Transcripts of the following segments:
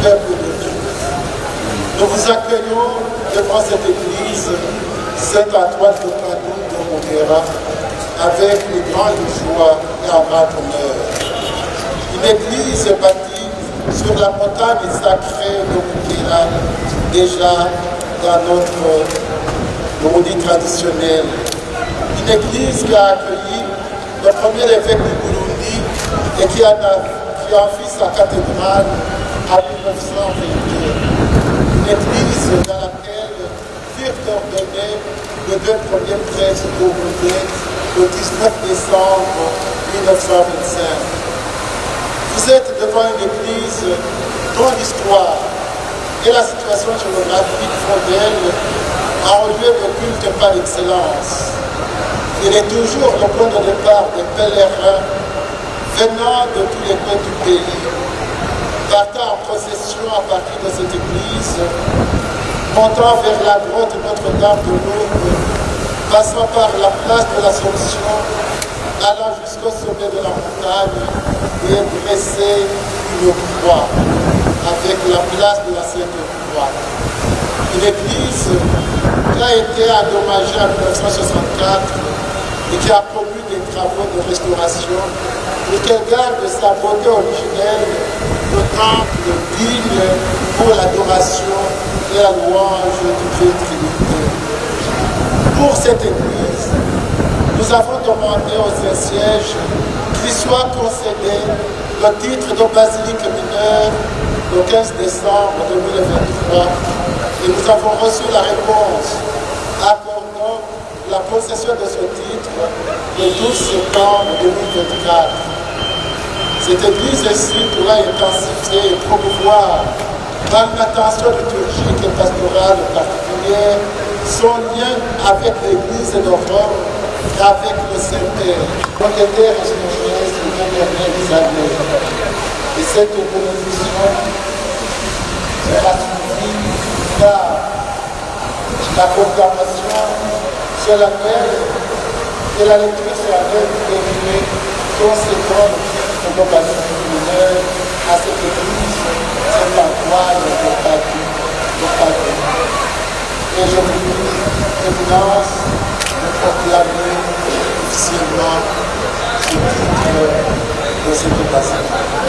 peuple de Dieu. Nous vous accueillons devant cette église Saint-Antoine de Padoue de Montera avec une grande joie et un grand honneur. Une église bâtie sur la montagne sacrée de Montera, déjà dans notre maudit traditionnel. Une église qui a accueilli le premier évêque du Burundi et qui a fait sa cathédrale en 1922. Une église dans laquelle furent ordonnés les deux premiers prêtres burundais le 19 décembre 1925. Vous êtes devant une église dont l'histoire et la situation géographique font d'elle un lieu de culte par excellence. Il est toujours le point de départ des pèlerins venant de tous les coins du pays, partant en procession à partir de cette église, montant vers la grotte Notre-Dame de Lourdes, passant par la place de l'Assomption, allant jusqu'au sommet de la montagne et dresser une croix avec la place de la Sainte Croix. Une église qui a été endommagée en 1964 et qui a promu des travaux de restauration et qu'elle garde sa beauté originelle de temple digne pour l'adoration et la louange du Dieu Trinité. Pour cette église, nous avons demandé au Saint-Siège qu'il soit concédé le titre de basilique mineure le 15 décembre 2023 et nous avons reçu la réponse accordant la possession de ce titre le 12 septembre 2024. Cette église ici pourra intensifier et promouvoir par une attention liturgique et pastorale particulière son lien avec l'église de Rome et avec le Saint-Père. Propriétaire et son jeunesse de dernières années. Et cette bénédiction sera suivie par la proclamation solennelle et la lecture solennelle dédiée conséquente de basilique mineure à cette église Saint-Antoine de Padoue. Et je vous éminence de proclamer officiellement ce titre de cette basilique.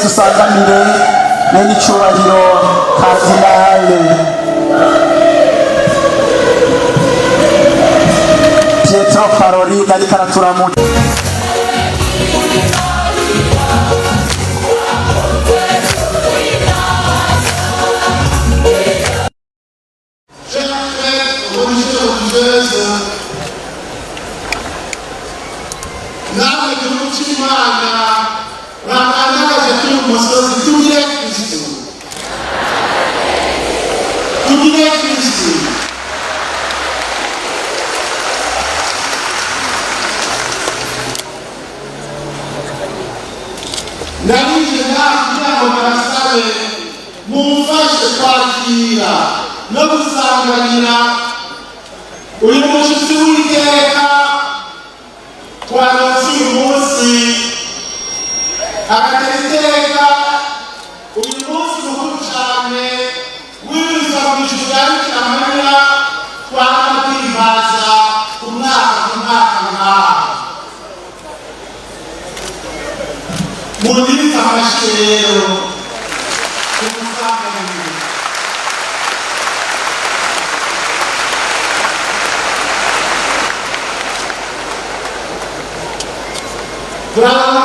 tusanganire n'icyubahiro Kardinali Pietro Parolin ariko araturamutsa. mumfashe kwakira no gusanganira uyu mushyitsi w'iteka twaronse uyu munsi agatera iteka uyu munsi mukuru cyane w'ibiza mu ijuru rya Bikira Mariya twara kwihimbaza ku mwaka nk'aha mundirize amashyi rero turabona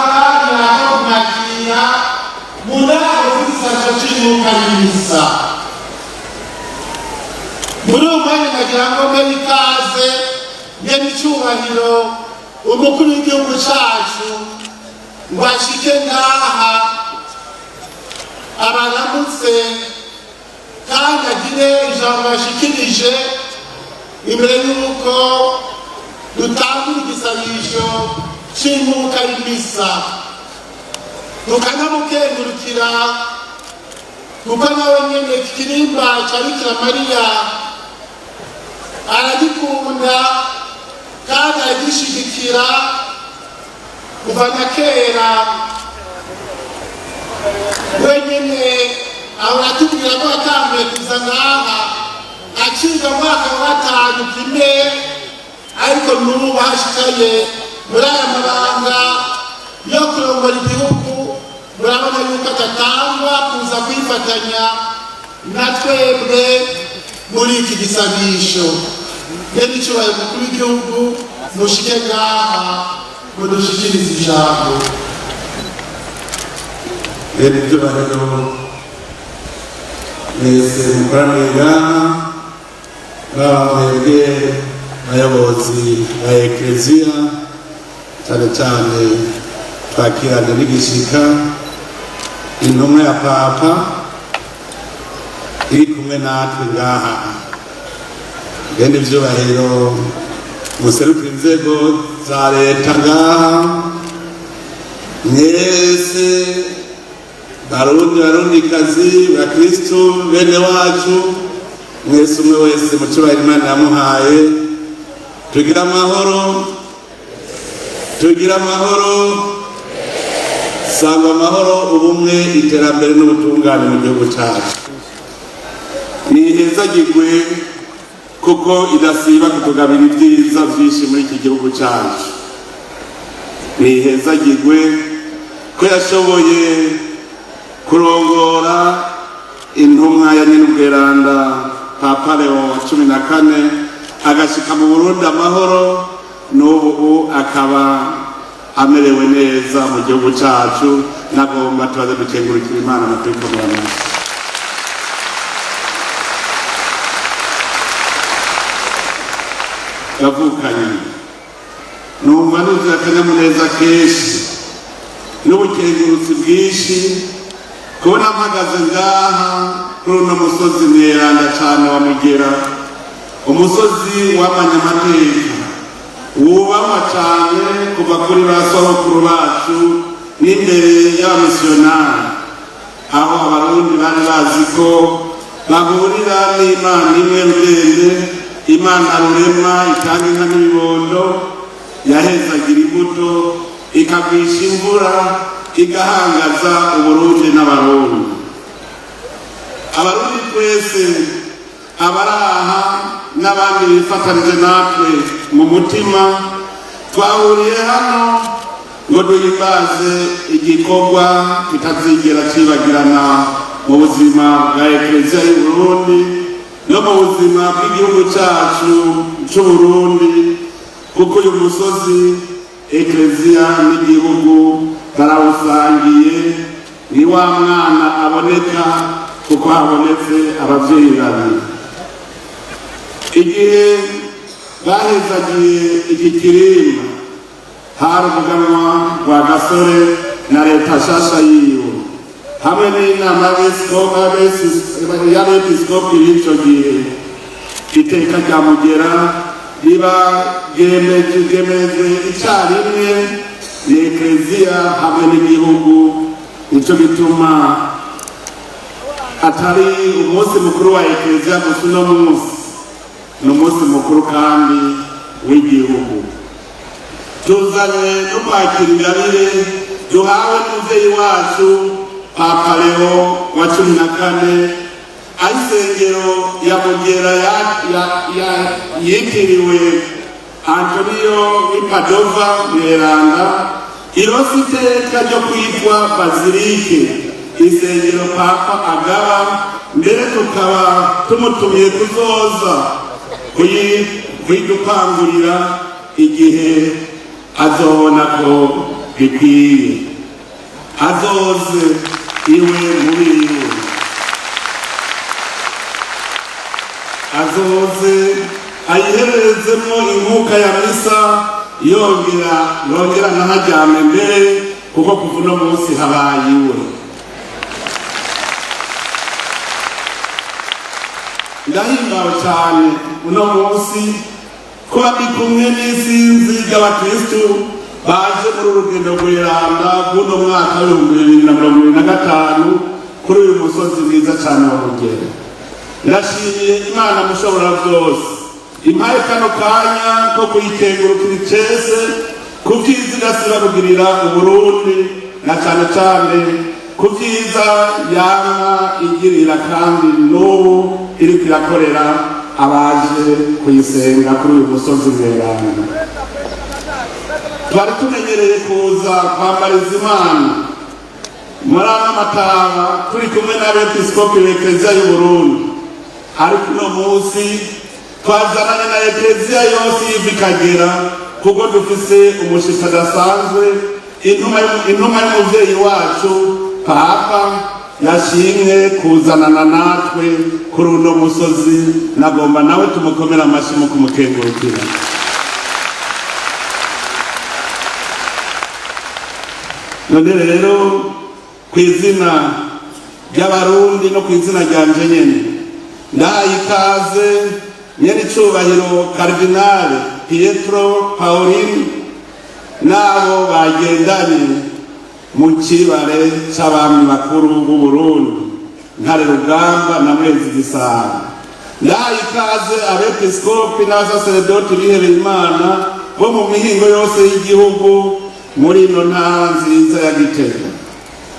aho kumwakira mu nama z'isaso cy'umwuka y'imisa mu muri uwo mwanya nagira ngo mbe ikaze ngene icyubahiro umukuru w'igihugu cyacu ngo ashike ngaha abaramutse kandi agire ijambo yashikirije imbere y'uko dutangura igisabisho c'impuruka y'imisa, tukanamukengurukira kuko nawe nyene ikirimba ca Bikira Mariya aragikunda kandi aragishigikira kuva na kera. Wenyene ahora atubwira ko yatanguye kuza ngaha aciga mwaka wa 5 kime, ariko n'ubu hashikaye muri aya mabanga yo kurongora igihugu. Murabona yuko atatangwa kuza kwifatanya na twebwe muri iki gisabisho. Ngene icyubahiro umukuru w'igihugu mushike ngaha mudushikirize ijambo. Ngene icyubahiro mwese mukoranira mwebwe bayobozi ba Ekleziya, cyane cyane twakirana n'igishika intumwa ya Papa iri kumwe natwe ngaha. Ngene ivyubahiro muserukira inzego za leta ngaha, mwese barundikazi bakristu bene wacu, mwese umwe wese mu cyubahiro Imana yamuhaye. Tugira amahoro, tugira amahoro, sanga amahoro, ubumwe, iterambere n'ubutungane mu gihugu cyacu. Nihezagirwe kuko idasiba kutugabira ibyiza byinshi muri iki gihugu cyacu. Nihezagirwe ko yashoboye kurongora intumwa ya Nyen'Ubweranda Papa Leo wa 14 agashika mu Burundi amahoro, n'ubu akaba amerewe neza mu gihugu cyacu. Nagomba tubaze dukengurukira Imana mu kwikomera amashyi. Gavukanye numva nuzuye akanyamuneza kenshi n'ubukengurutsi bwinshi kubona mpagaze ngaha kuri uno musozi mweranda cyane wa Mugera, umusozi w'abanyamateka wubahwa cyane kuva kuri ba sogokuru bacu n'imbere y'abamisiyonari, aho abarundi bari bazi ko bahurira n'Imana imwe rugende, Imana rurema itanga inka n'ibibondo, yahezagira imbuto ikagwisha imvura, igahangaza Uburundi n'Abarundi. Abarundi twese abaraha n'abandi bifatanije natwe mu mutima twahuriye hano ngo duhimbaze igikorwa kitazigera cibagirana mu buzima bwa Ekleziya y'u Burundi no mu buzima bw'igihugu cyacu cy'u Burundi, kuko uyu musozi Ekleziya n'igihugu barawusangiye. Ni wa mwana aboneka kuko habonetse abavyeyi babiri. Igihe bahezagiye iki kirimba hari umuganwa wa Gasore na leta shasha yiwe hamwe n'inama y'abepiskopi y'icyo gihe. Iteka rya Mugera riba ryemejwe icyarimwe ni Ekleziya hamwe n'igihugu. Nicyo gituma atari umunsi mukuru wa Ekleziya gusa uno munsi, ni umunsi mukuru kandi w'igihugu. Tuzanye no kwakira ingabire duhawe n'umuvyeyi wacu Papa Leo wa 14, ayisengero ya Mugera yitiriwe Antonio w'Ipadova mweranda, ironse iteka ryo kwitwa Bazilike, isengero Papa agaba, mbere tukaba tumutumiye kuzoza kuyidupangurira igihe azobona ko bikwiye. Azoze iwe muri iwe, azoze ayiherezemo inkuka ya misa yongera nahajyame mbere kuko kuva uno munsi habaye iwe. Ndahimbawe cyane uno munsi kuba ndi kumwe n'isinzi ry'abakristu baje muri urugendo rw'iranda bw'uno mwaka w'2025 kuri uyu musozi mwiza cyane wa Mugera. Ndashimiye Imana mushobora byose impaye kano kanya ko kuyikengurukira icese ku byiza idasiba kugirira Uburundi na cyane cyane ku byiza yama igirira kandi n'ubu iri kirakorera abaje kuyisenga kuri uyu musozi mweranda. Twari tumenyereye kuza kwambariza Imana muri aya mataba turi kumwe n'abepiskopi b'Ekleziya y'Uburundi, ariko uno munsi twazananye na Ekleziya yose y'iva ikagera kuko dufise umushitsi adasanzwe, intumwa y'umuvyeyi wacu Papa yashimye kuzanana natwe kuri uno musozi. Nagomba nawe tumukomera amashyi mu kumukengurukira. None rero ku izina ry'Abarundi no ku izina ryanje nyene ndahaye ikaze nyir'icubahiro Karidinali Pietro Parolin n'abo bagendanye mu kibare c'abami bakuru b'u Burundi Ntare Rugamba na Mwezi Gisabo. Ndahaye ikaze abepiskopi n'abasaseredoti bihebeye Imana bo mu mihingo yose y'igihugu muri ino ntara nziza ya Gitega.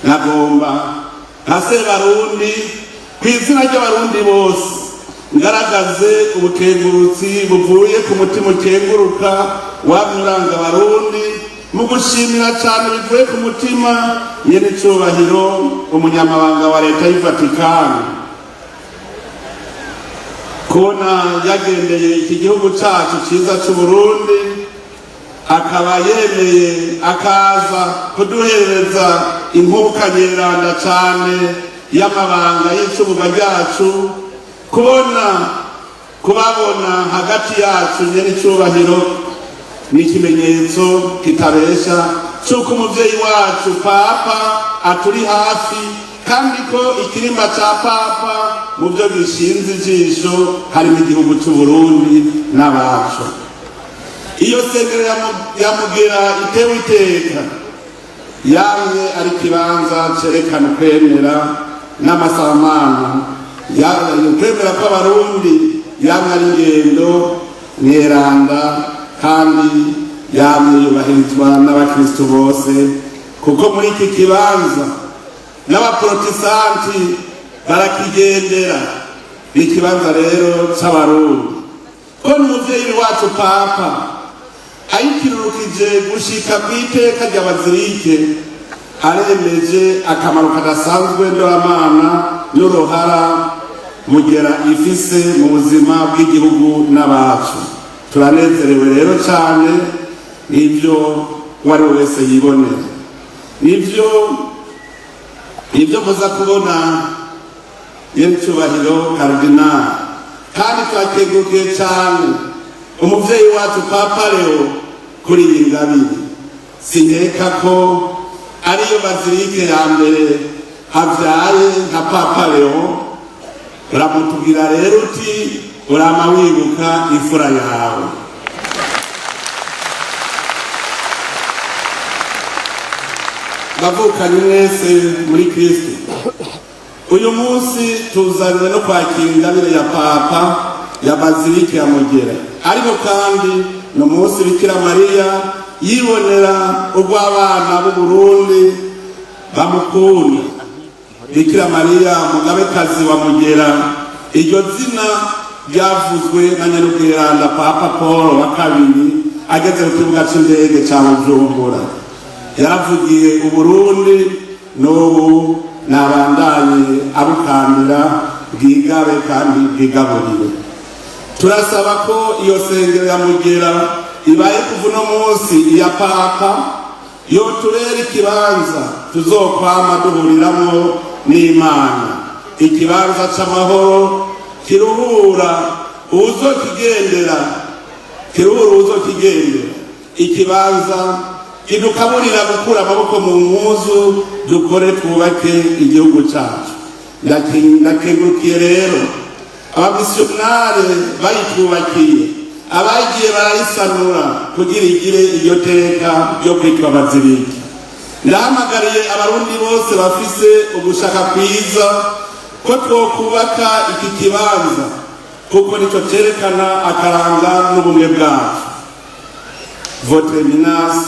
Nagomba nka Sebarundi ku izina ry'Abarundi bose ngaragaze ubukengurutsi buvuye ku mutima ukenguruka wamuranga Abarundi mu gushimira cyane bivuye ku mutima nyir'icubahiro umunyamabanga wa leta y'i Vatikani kubona yagendeye iki gihugu cacu ciza c'Uburundi, akaba yemeye akaza kuduhereza inkuka nyeranda cyane y'amabanga y'icubuga ryacu, kubabona hagati yacu nyir'icubahiro ni ikimenyetso kitabesha cy'uko umuvyeyi wacu Papa aturi hafi, kandi ko ikirimba ca Papa mu byo gishinze ijisho harimo igihugu c'Uburundi n'abacu. Iyo sengero ya Mugera itewe iteka yamye ari kibanza cerekana ukwemera n'amasamana, ukwemera kw'Abarundi yamye ari ingendo mweranda kandi yamye yubahirizwa n'abakristu bose, kuko muri iki kibanza n'abaprotestanti barakigendera. Ikibanza rero c'Abarundi ko n'umuvyeyi wacu Papa ayikirurukije gushika kw'iteka ry'abazirike, aremeje akamaro kadasanzwe ndoramana n'uruhara Mugera ifise mu buzima bw'igihugu n'abacu. Turanezerewe rero cyane n'ivyo uwari wese yibonera, nivyo muza kubona nyir'icubahiro Karidinali, kandi twakengurukiye cyane umuvyeyi wacu Papa Leo kuri iyi ngabire. Sinkeka ko ariyo bazilike ya mbere havyaye nka Papa Leo. Uramutubwira rero uti urama wibuka imfura yawe. Bavukanye mwese muri Kristo, uyu munsi tuzanywe no kwakira ingabire ya Papa ya bazilike ya Mugera, ariko kandi no munsi Bikira Mariya yibonera urw'abana b'u Burundi bamukunda. Bikira Mariya Mugabekazi wa Mugera, iryo zina ryavuzwe na nyarugiranda Papa Paul wa kabiri ageze ku kibuga c'indege ca Bujumbura. Yaravugiye Uburundi n'ubu nabandanye abukambira bwigabe kandi bwigaburire. Turasaba ko iyo sengero ya Mugera ibaye kuva uno munsi iya Papa yotubera ikibanza tuzokwama duhuriramo n'Imana, ikibanza c'amahoro kiruhura uzokigendera kiruru uzokigendera ikibanza kidukaburira gukura amaboko mu mpuzu dukore twubake igihugu cyacu. Ndakengurukiye rero abamisiyonari bayitwubakiye, abagiye barayisanura kugira igire iryo teka ryo kwitwa Bazilike. Ndahamagariye abarundi bose bafise ugushaka kwiza ko twokubaka iki kibanza kuko nicyo cyerekana akaranga n'ubumwe bwacu. Votre Eminence,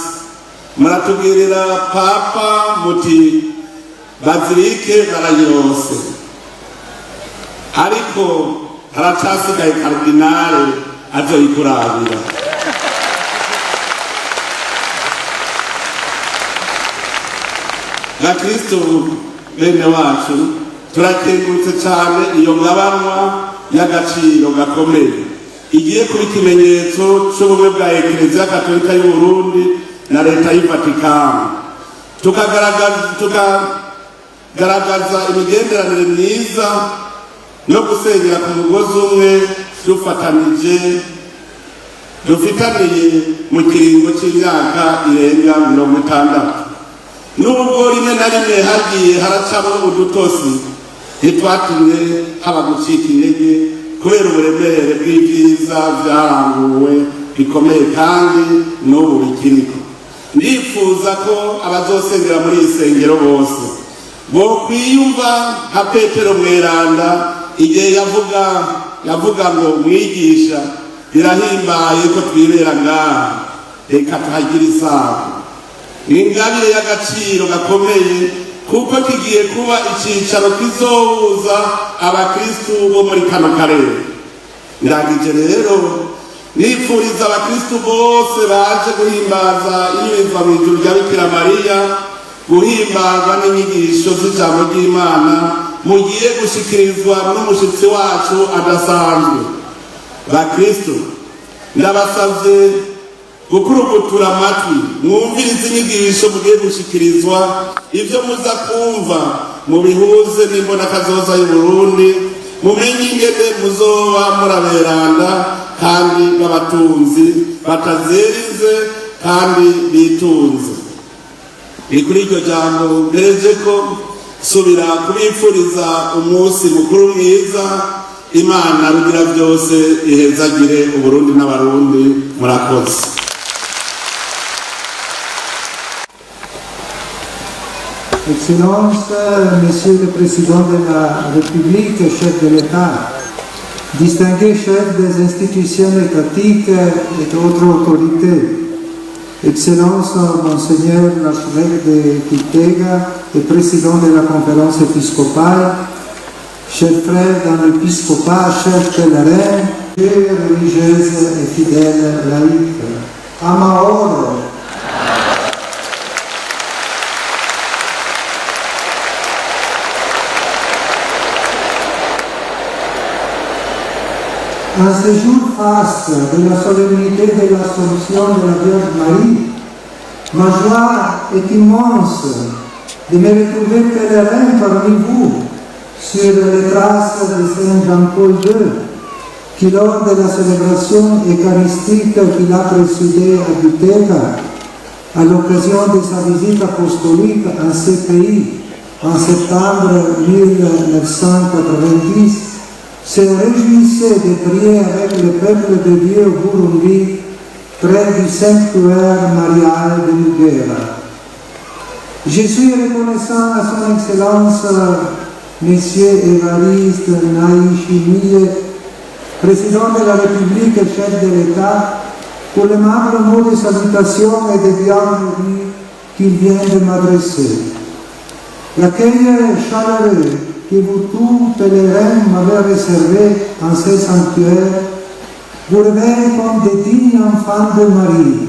muratubwirira papa muti Bazilike barayirose, ariko haracasigaye karidinale azoyikurabira. Ga Kristo bene wacu, turakengurutse cyane iyo ngabanwa y'agaciro gakomeye igiye kuba ikimenyetso cy'ubumwe bwa Eklezia Katolika y'u Burundi na leta y'i Vatikani. Tukagaragaza imigenderanire myiza no gusengera ku mugozi umwe dufitaniye mu kiringo cy'imyaka irenga 60. Nubwo rimwe na rimwe hagiye haracamo udutosi, ntitwatumye haba gucika intege kubera uburemere bw'ibyiza byaranguwe bikomeye kandi n'ubu bikiriko. Ndifuza ko abazosengera muri iyi sengero bose bokwiyumva nka Petero Mweranda igihe yavuga ngo mwigisha birahimbaye ko twibera ngaha, reka tuhagire isaha. Ingabire y'agaciro gakomeye kuko kigiye kuba icyicaro kizohuza abakristu bo muri kano karere. Ndangije rero nifuriza abakristu bose baje guhimbaza iy'ibiva mu ijuru rya Bikira Mariya, guhimbazwa n'inyigisho z'ijambo ry'Imana mugiye gushikirizwa n'umushitsi wacu adasanzwe. Bakristu, ndabasavye gukurugutura amatwi mwumvirize inyigisho mugiye gushikirizwa, ibyo muza kumva mubihuze n'imbonakazoza y'u Burundi, mumenye ingene muzoba muraberanda kandi b'abatunzi batazerize kandi bitunze. Ni kuri iryo jambo mpereje ko subira kubifuriza umunsi mukuru mwiza. Imana rugira byose ihezagire Uburundi n'abarundi. Murakoze. Excellences, Monsieur le Président de la République, chef de l'État, distingués chefs des institutions étatiques et d'autres autorités, Excellences, Monseigneur l'archevêque de Gitega et président de la conférence épiscopale, chers frères dans l'épiscopat, chers pèlerins, religieuses et fidèles laïcs, Amahoro. En ce jour faste de la solennité de l'Assomption de la Vierge Marie, ma joie est immense de me retrouver pèlerin parmi vous sur les traces de Saint Jean-Paul II, qui lors de la célébration eucharistique qu'il a présidée à Gitega, à l'occasion de sa visite apostolique en ce pays en septembre 1990, se réjouissait de prier avec le peuple de Dieu au Burundi près du sanctuaire marial de Mugera. Je suis reconnaissant à son Excellence Monsieur Évariste Ndayishimiye, président de la République et chef de l'État, pour les membres mots de salutation et de bienvenue qu'il vient de m'adresser. L'accueil chaleureux que vous tous, pèlerins, m'avez réservé en ce sanctuaire, vous réveille comme des dignes enfants de Marie,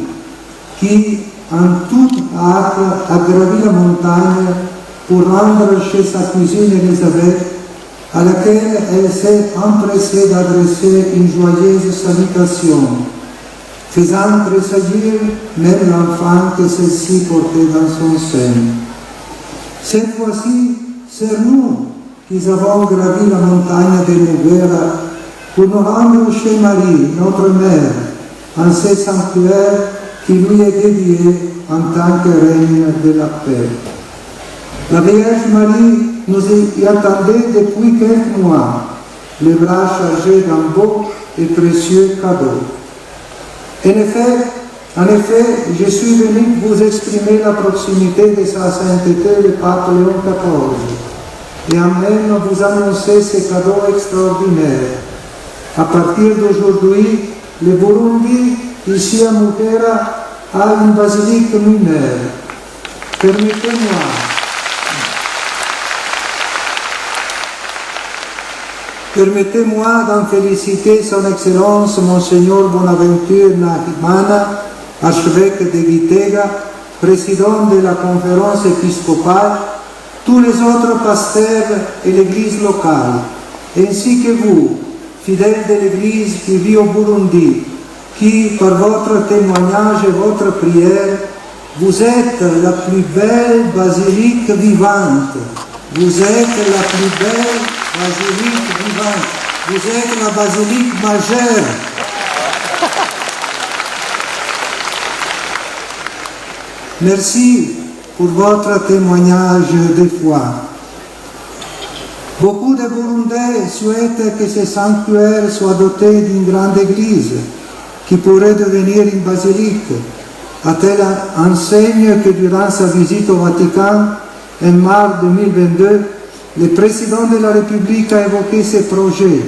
qui, en toute hâte, a gravi la montagne pour rendre chez sa cousine Élisabeth, à laquelle elle s'est empressée d'adresser une joyeuse salutation, faisant tressaillir même l'enfant que celle-ci portait dans son sein. Cette fois-ci, c'est nous qui avons gravi la montagne de Mugera pour nous rendre chez Marie, notre mère, en ce sanctuaire qui lui est dédié en tant que reine de la paix. La Vierge Marie nous y attendait depuis quelques mois, les bras chargés d'un beau et précieux cadeau. En effet, je suis venu vous exprimer la proximité de sa sainteté, le pape Léon XIV, et en même vous annoncer ce cadeau extraordinaire. À partir d'aujourd'hui, le Burundi, ici à Mugera, a une basilique mineure. Permettez-moi d'en féliciter son Excellence Monseigneur Bonaventure Nahimana, archevêque de Gitega, président de la conférence épiscopale, tous les autres pasteurs et l'Église locale, ainsi que vous, fidèles de l'Église qui vit au Burundi, qui, par votre témoignage et votre prière, vous êtes la plus belle basilique vivante. Vous êtes la plus belle basilique vivante. Vous êtes la basilique majeure. Merci pour votre témoignage de foi. Beaucoup de Burundais souhaitent que ce sanctuaire soit doté d'une grande église qui pourrait devenir une basilique, à telle enseigne que durant sa visite au Vatican en mars 2022, le président de la République a évoqué ce projet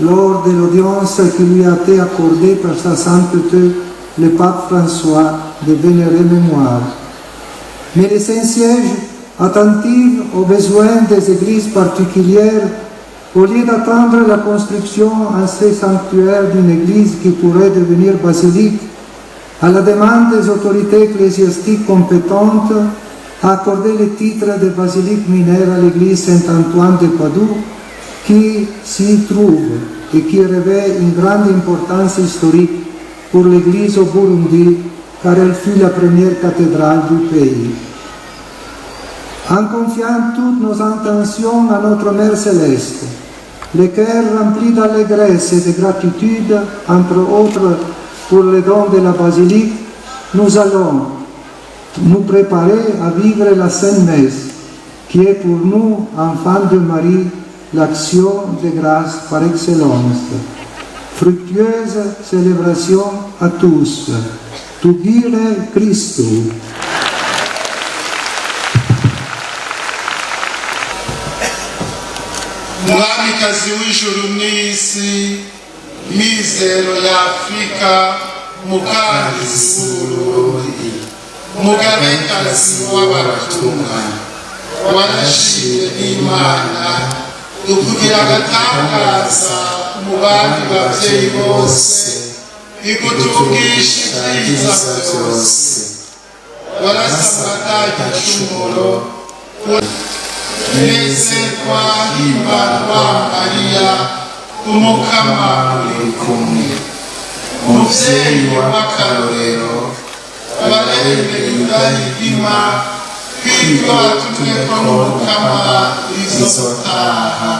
lors de l'audience qui lui a été accordée par sa sainteté, le pape François, de vénérée mémoire. Mais le Saint-Siège, attentif aux besoins des églises particulières, au lieu d'attendre la construction en ce sanctuaire d'une église qui pourrait devenir basilique, à la demande des autorités ecclésiastiques compétentes, a accordé le titre de basilique mineure à l'église Saint-Antoine de Padoue, qui s'y trouve et qui revêt une grande importance historique pour l'église au Burundi, car elle fut la première cathédrale du pays. En confiant toutes nos intentions à notre Mère Céleste, le cœur rempli d'allégresse et de gratitude, entre autres pour le don de la basilique, nous allons nous préparer à vivre la Sainte Messe, qui est pour nous, enfants de Marie, l'action de grâce par excellence. Fructueuse célébration à tous. Tubile Christus. Mwamikazi w'ijuru n'isi, mizero ya Afrika, mukandisi w'Uburundi, mugabekazi w'abatumwa, warashimwe n'Imana, ukugira agatangaza mu bandi bavyeyi bose, ikutugisha ibyiza byose, warasabwa igicumuro, nezerwa himbazwa Mariya, umukama uri kumwe, muvyeyi w'akarorero, abarembe udahigima, kw'ibyo watumweko n'umukama izotaha,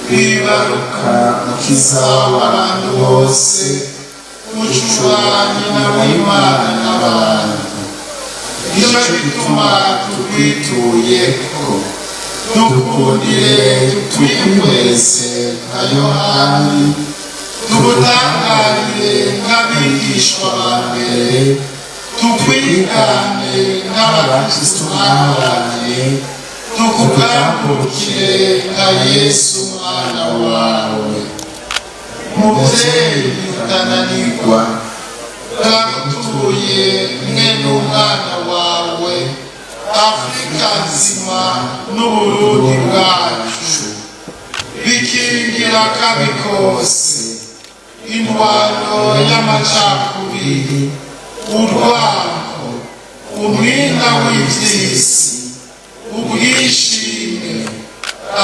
kwibaruka mukiza w'abantu bose, mucuranye n'Imana n'abantu, nico gituma tukwituyeko, dukundire tutwihweze nka Yohani, tugutangarire nk'abigishwa ba mbere, tukwigane nk'abakristu bahabanye, tukugambukire nka Yesu umwana wawe. Muvyeyi utananirwa, turagutuye mwe n'umwana wawe, Afrika nzima n'Uburundi bwacu, bikingira kabi kose, indwano y'amacakubiri, urwango, umwina w'ivyisi, ubwishime,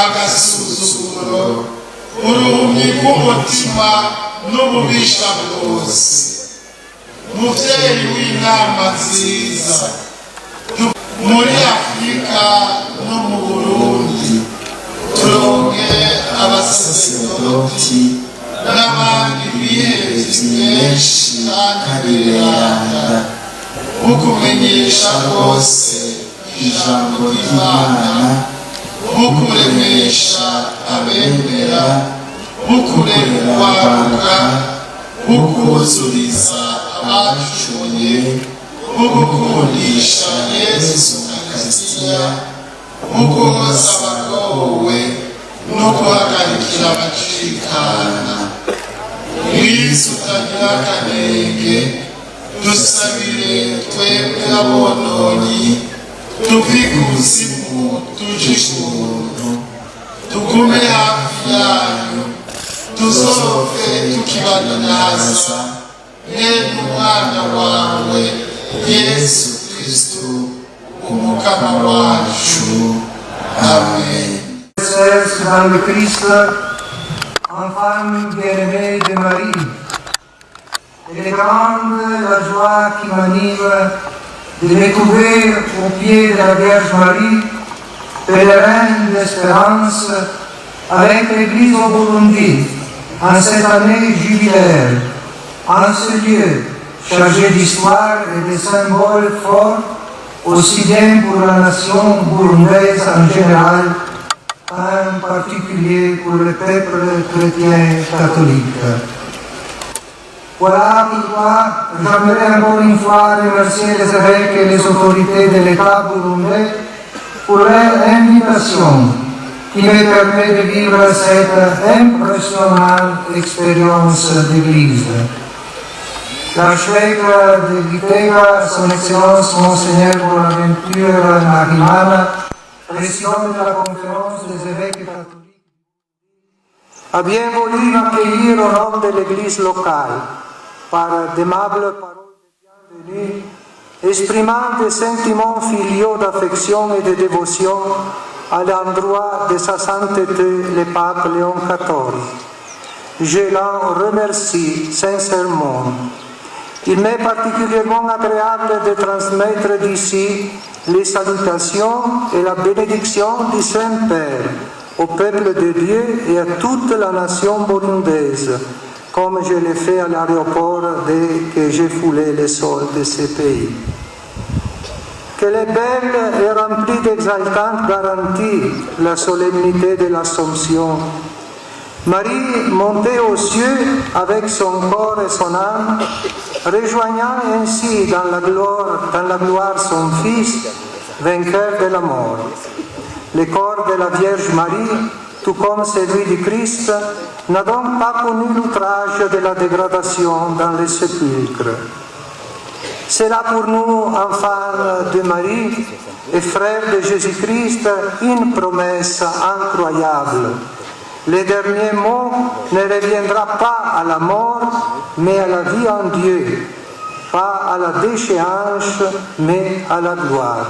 agasuzuguro, uruhumyi rw'umutima n'ububisha bwose. Muvyeyi w'inama nziza, muri Afrika no mu Burundi, turonke abasaserdoti, n'abandi biyeretse benshi kandi beranda mu kumenyesha bose ijambo ry'Imana, mu kuremesha abemera, mu kurera urwaruka, mu kuzuriza abacumuye, mu gukundisha Yesu na Kristiya, mu guhoza abagowe no guhagarikira abacikana. Kristo utagira akanenge, dusabire twebwe abononyi, tuve ikuzimu tuje ibuntu, tugume hafi yanyu, tuzove tukibananaza mwene umwana wawe Yesu Kristo umukama wacu. Amen. Sœurs dans le Christ, enfants bien-aimés de Marie, elle est grande la joie qui m'anime de me trouver au pied de la Vierge Marie, pèlerin d'espérance, avec l'Église au Burundi, en cette année jubilaire, en ce lieu chargé d'histoire et de symboles forts, aussi bien pour la nation burundaise en général, en particulier pour le peuple chrétien catholique. Voilà pourquoi j'aimerais encore une fois remercier les évêques et les autorités de l'État burundais pour leur invitation qui me permet de vivre cette impressionnante expérience d'Église. L'archevêque de Gitega, son Excellence Monseigneur Bonaventure Nahimana, président de la conférence des évêques catholiques, a bien voulu m'accueillir au nom de l'Église locale par d'aimables paroles de bienvenue, exprimant des sentiments filiaux d'affection et de dévotion à l'endroit de sa sainteté, le pape Léon XIV. Je l'en remercie sincèrement. Il m'est particulièrement agréable de transmettre d'ici les salutations et la bénédiction du Saint-Père au peuple de Dieu et à toute la nation burundaise, comme je l'ai fait à l'aéroport dès que j'ai foulé le sol de ce pays. Qu'elle est belle et remplie d'exaltantes garanties, la solennité de l'Assomption. Marie montait aux cieux avec son corps et son âme, rejoignant ainsi dans la gloire son Fils, vainqueur de la mort. Le corps de la Vierge Marie, tout comme celui du Christ, n'a donc pas connu l'outrage de la dégradation dans les sépulcres. C'est là pour nous, enfants de Marie et frères de Jésus-Christ, une promesse incroyable. Le dernier mot ne reviendra pas à la mort, mais à la vie en Dieu, pas à la déchéance, mais à la gloire.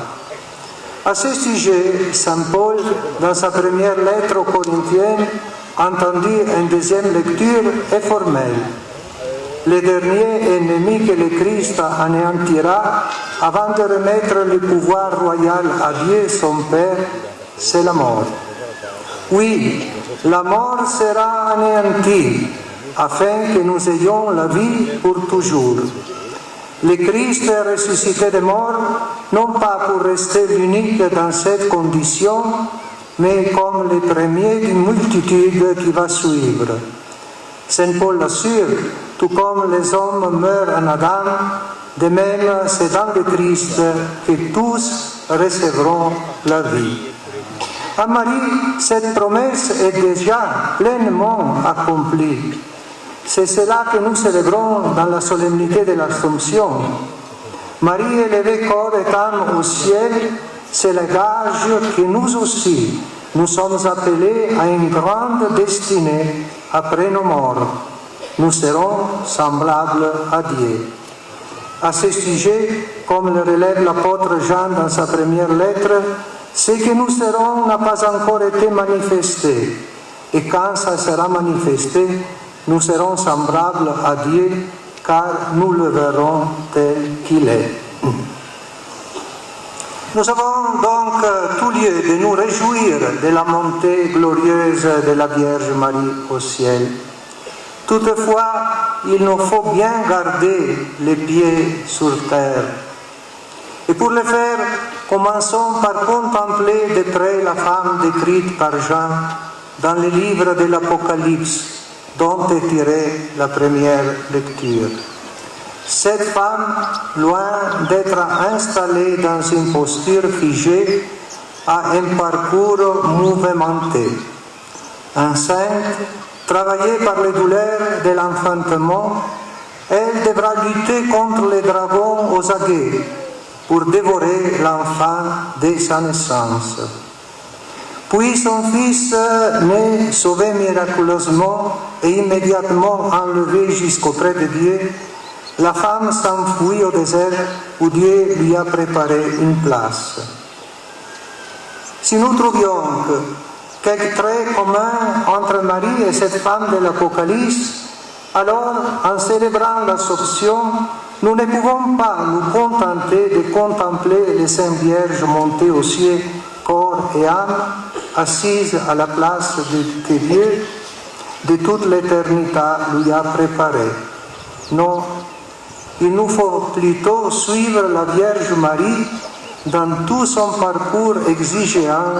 À ce sujet, Saint Paul, dans sa première lettre aux Corinthiens, entendit une deuxième lecture et formelle. Le dernier ennemi que le Christ anéantira avant de remettre le pouvoir royal à Dieu son Père, c'est la mort. Oui, la mort sera anéantie, afin que nous ayons la vie pour toujours. Le Christ est ressuscité des morts, non pas pour rester l'unique dans cette condition, mais comme le premier d'une multitude qui va suivre. Saint Paul l'assure, tout comme les hommes meurent en Adam, de même c'est dans le Christ que tous recevront la vie. À Marie, cette promesse est déjà pleinement accomplie. C'est cela que nous célébrons dans la solennité de l'Assomption. Marie élevée corps et âme au ciel, c'est le gage que nous aussi, nous sommes appelés à une grande destinée après nos morts. Nous serons semblables à Dieu. À ce sujet, comme le relève l'apôtre Jean dans sa première lettre, ce que nous serons n'a pas encore été manifesté. Et quand ça sera manifesté, nous serons semblables à Dieu, car nous le verrons tel qu'il est. Nous avons donc tout lieu de nous réjouir de la montée glorieuse de la Vierge Marie au ciel. Toutefois, il nous faut bien garder les pieds sur terre. Et pour le faire, commençons par contempler de près la femme décrite par Jean dans le livre de l'Apocalypse, dont est tirée la première lecture. Cette femme, loin d'être installée dans une posture figée, a un parcours mouvementé. Enceinte, travaillée par les douleurs de l'enfantement, elle devra lutter contre les dragons aux aguets pour dévorer l'enfant dès sa naissance. Puis son fils né, sauvé miraculeusement et immédiatement enlevé jusqu'auprès de Dieu, la femme s'enfuit au désert où Dieu lui a préparé une place. Si nous trouvions quelques traits communs entre Marie et cette femme de l'Apocalypse, alors, en célébrant l'Assomption, nous ne pouvons pas nous contenter de contempler les Saintes Vierges montées aux cieux, corps et âme, assises à la place que Dieu, de toute l'éternité, lui a préparée. Non, il nous faut plutôt suivre la Vierge Marie dans tout son parcours exigeant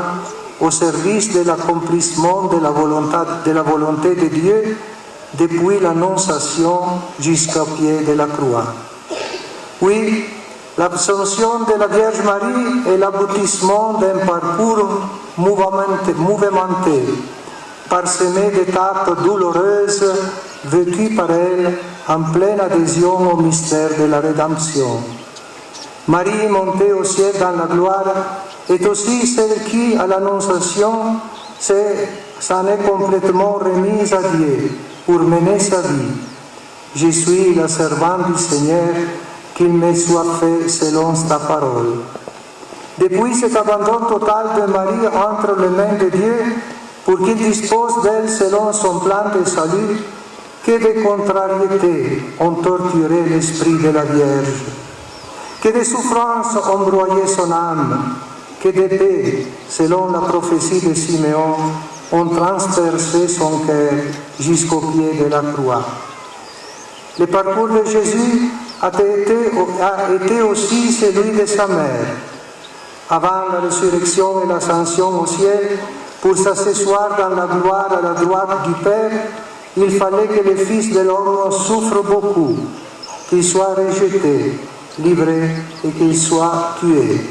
au service de l'accomplissement de la volonté de Dieu depuis l'Annonciation jusqu'au pied de la croix. Oui, l'Absomption de la Vierge Marie est l'aboutissement d'un parcours mouvementé, parsemé d'étapes douloureuses vécues par elle en pleine adhésion au mystère de la rédemption. Marie, montée au ciel dans la gloire, est aussi celle qui, à l'Annonciation, s'en est complètement remise à Dieu pour mener sa vie. Je suis la servante du Seigneur, qu'il me soit fait selon ta parole. Depuis cet abandon total de Marie entre les mains de Dieu, pour qu'il dispose d'elle selon son plan de salut, que de contrariétés ont torturé l'esprit de la Vierge, que de souffrances ont broyé son âme, que de paix, selon la prophétie de Siméon, ont transpercé son cœur jusqu'au pied de la croix. Le parcours de Jésus a été aussi celui de sa mère. Avant la résurrection et l'ascension au ciel, pour s'asseoir dans la gloire à la droite du Père, il fallait que le Fils de l'homme souffre beaucoup, qu'il soit rejeté, livré et qu'il soit tué.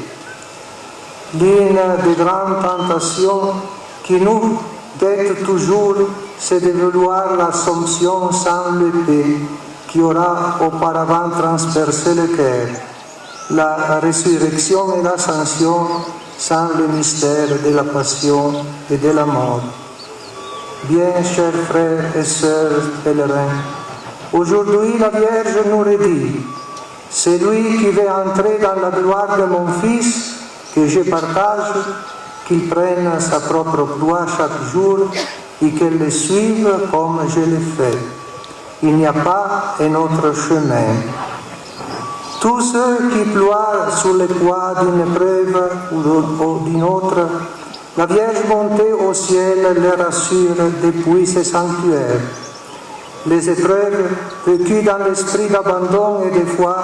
L'une des grandes tentations qui nous guette toujours, c'est de vouloir l'Assomption sans l'épée qui aura auparavant transpercé le cœur, la résurrection et l'ascension sans le mystère de la passion et de la mort. Bien, chers frères et sœurs pèlerins, aujourd'hui la Vierge nous redit, celui qui veut entrer dans la gloire de mon Fils, que je partage, qu'il prenne sa propre croix chaque jour et qu'elle le suive comme je l'ai fait. Il n'y a pas un autre chemin. Tous ceux qui ploient sous le poids d'une épreuve ou d'une autre, la Vierge montée au ciel les rassure depuis ses sanctuaires. Les épreuves vécues dans l'esprit d'abandon et de foi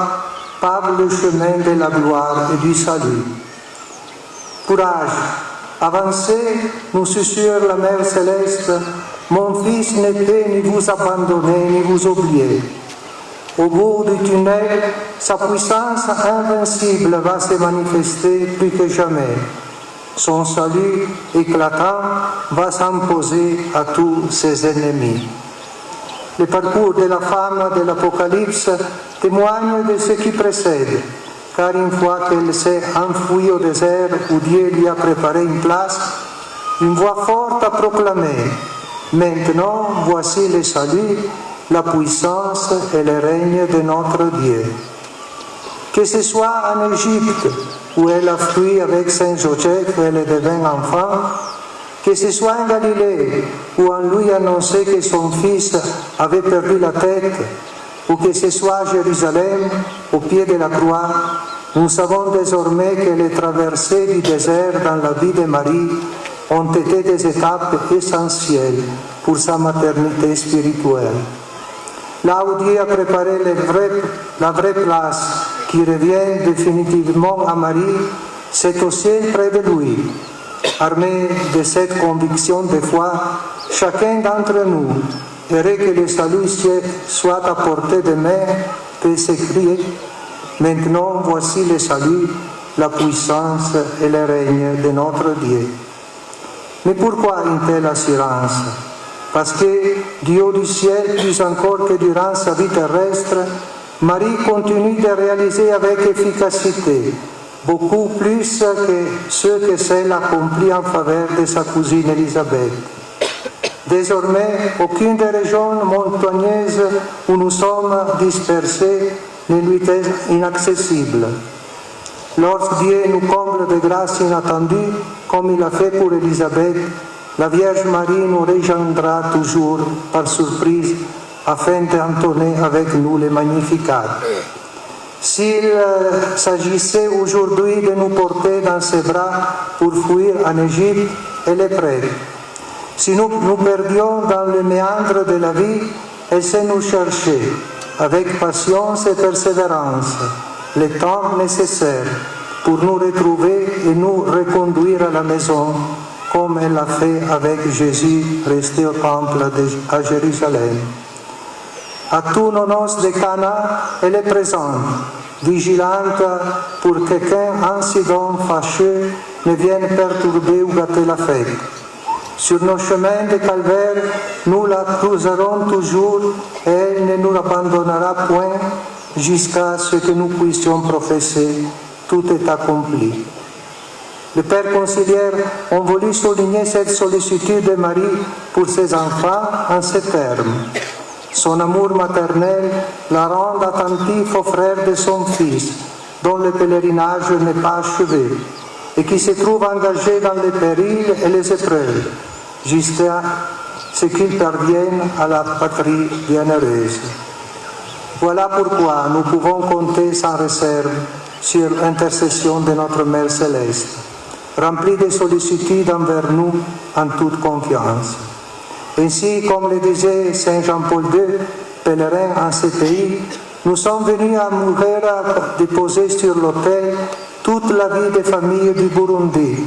parlent le chemin de la gloire et du salut. Courage, avancez, nous susurre la Mère Céleste, mon Fils ne peut ni vous abandonner ni vous oublier. Au bout du tunnel, sa puissance invincible va se manifester plus que jamais. Son salut éclatant va s'imposer à tous ses ennemis. Le parcours de la femme de l'Apocalypse témoigne de ce qui précède, car une fois qu'elle s'est enfuie au désert où Dieu lui a préparé une place, une voix forte a proclamé « Maintenant, voici le salut, la puissance et le règne de notre Dieu. » Que ce soit en Égypte, où elle a fui avec Saint Joseph et elle devint enfant, que ce soit en Galilée, où on lui annonçait que son fils avait perdu la tête, ou que ce soit à Jérusalem, au pied de la croix, nous savons désormais que les traversées du désert dans la vie de Marie ont été des étapes essentielles pour sa maternité spirituelle. là où Dieu a préparé la vraie place qui revient définitivement à Marie, c'est au ciel près de lui. Armé de cette conviction de foi, chacun d'entre nous, aimerait que le salut soit à portée de main, peut s'écrier: maintenant voici le salut, la puissance et le règne de notre Dieu. Mais pourquoi une telle assurance? Parce que du haut du ciel, plus encore que durant sa vie terrestre, Marie continue de réaliser avec efficacité beaucoup plus que ce que celle accomplit en faveur de sa cousine Élisabeth. Désormais, aucune des régions montagneuses où nous sommes dispersés ne lui est inaccessible. Lorsque Dieu nous comble de grâces inattendues, comme il a fait pour Élisabeth, la Vierge Marie nous rejoindra toujours par surprise afin d'entonner avec nous le Magnificat. S'il s'agissait aujourd'hui de nous porter dans ses bras pour fuir en Égypte, elle est prête. Si nous nous perdions dans le méandre de la vie, elle sait nous chercher avec patience et persévérance le temps nécessaire pour nous retrouver et nous reconduire à la maison, comme elle l'a fait avec Jésus resté au temple à Jérusalem. À tous nos noces de Cana, elle est présente, vigilante pour qu'aucun incident fâcheux ne vienne perturber ou gâter la fête. Sur nos chemins de calvaire, nous la cruiserons toujours et elle ne nous abandonnera point jusqu'à ce que nous puissions professer: tout est accompli. Le Père conciliaire a voulu souligner cette sollicitude de Marie pour ses enfants en ces termes. Son amour maternel la rend attentive aux frères de son Fils, dont le pèlerinage n'est pas achevé, et qui se trouve engagé dans les périls et les épreuves, jusqu'à ce qu'ils parviennent à la patrie bienheureuse. Voilà pourquoi nous pouvons compter sans réserve sur l'intercession de notre Mère Céleste, remplie de sollicitude envers nous en toute confiance. Ainsi, comme le disait Saint Jean-Paul II, pèlerin en ce pays, nous sommes venus à mourir à déposer sur l'autel toute la vie des familles du Burundi,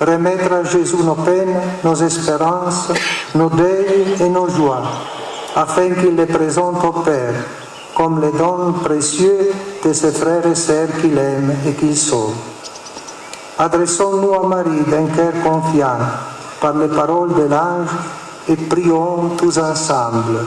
remettre à Jésus nos peines, nos espérances, nos deuils et nos joies, afin qu'il les présente au Père comme les dons précieux de ses frères et sœurs qu'il aime et qu'il sauve. Adressons-nous à Marie d'un cœur confiant par les paroles de l'ange et prions tous ensemble.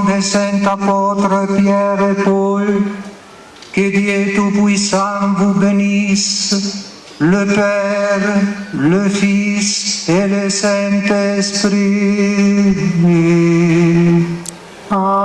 Des saints apôtres Pierre et Paul, que Dieu Tout-Puissant vous bénisse, le Père, le Fils et le Saint-Esprit. Amen.